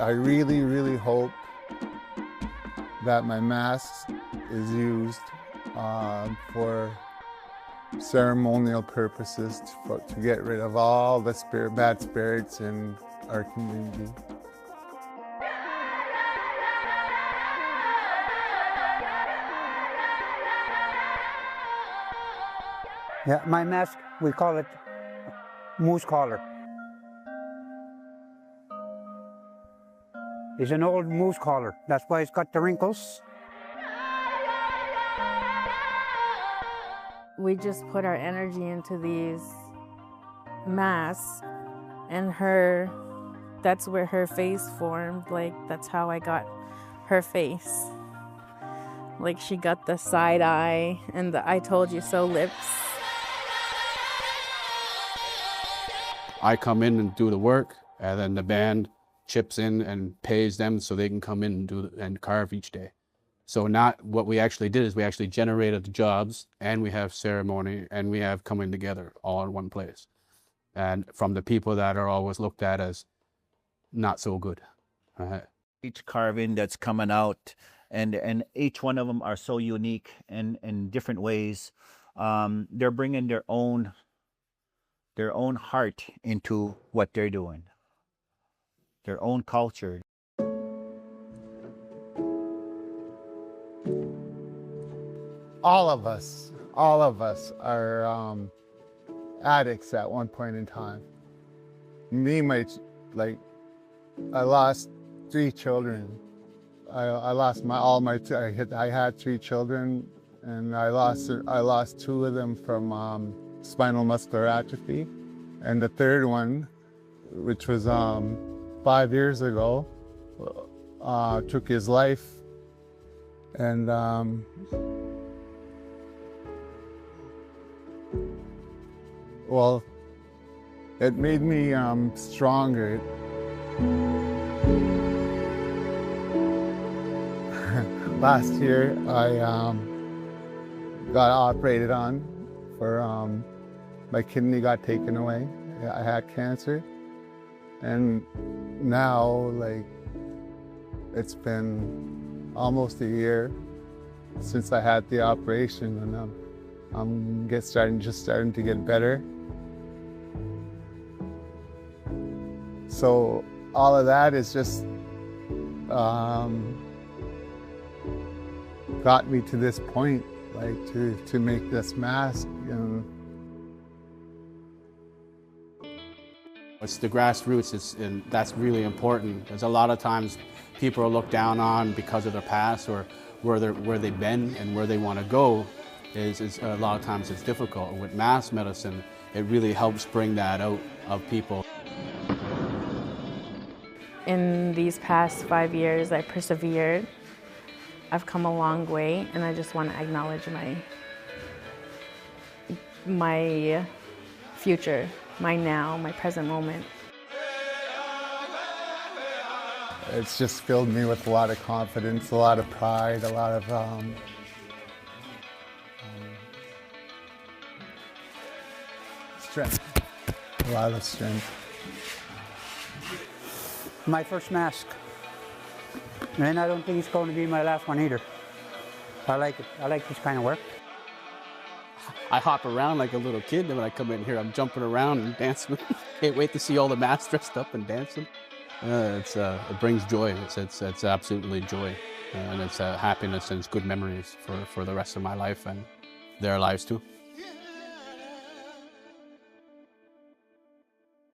I really, really hope that my mask is used for ceremonial purposes to get rid of all the bad spirits in our community. Yeah, my mask, we call it moose collar. It's an old moose collar. That's why it's got the wrinkles. We just put our energy into these masks, and that's where her face formed. Like, that's how I got her face. Like, she got the side eye and the I told you so lips. I come in and do the work, and then the band chips in and pays them so they can come in and carve each day. So what we actually did is we actually generated the jobs, and we have ceremony, and we have coming together all in one place. And from the people that are always looked at as not so good. Each carving that's coming out, and each one of them are so unique and in different ways. They're bringing their own heart into what they're doing, their own culture. All of us are addicts at one point in time. Me, I lost 3 children. I had 3 children, and I lost 2 of them from spinal muscular atrophy, and the 3rd one, which was 5 years ago, took his life. And well, it made me stronger. Last year, I got operated on for my kidney got taken away. I had cancer, and now, it's been almost a year since I had the operation, and I'm just starting to get better. So all of that is just got me to this point, to make this mask. It's the grassroots, and that's really important. Because a lot of times people are looked down on because of their past or where they've been and where they want to go. Is a lot of times it's difficult. And with mask medicine, it really helps bring that out of people. In these past 5 years, I persevered. I've come a long way, and I just want to acknowledge my future, my now, my present moment. It's just filled me with a lot of confidence, a lot of pride, a lot of strength. A lot of strength. My first mask. And I don't think it's going to be my last one either. I like it. I like this kind of work. I hop around like a little kid, and when I come in here, I'm jumping around and dancing. Can't wait to see all the masks dressed up and dancing. It brings joy. It's absolutely joy, and it's happiness, and it's good memories for the rest of my life and their lives too.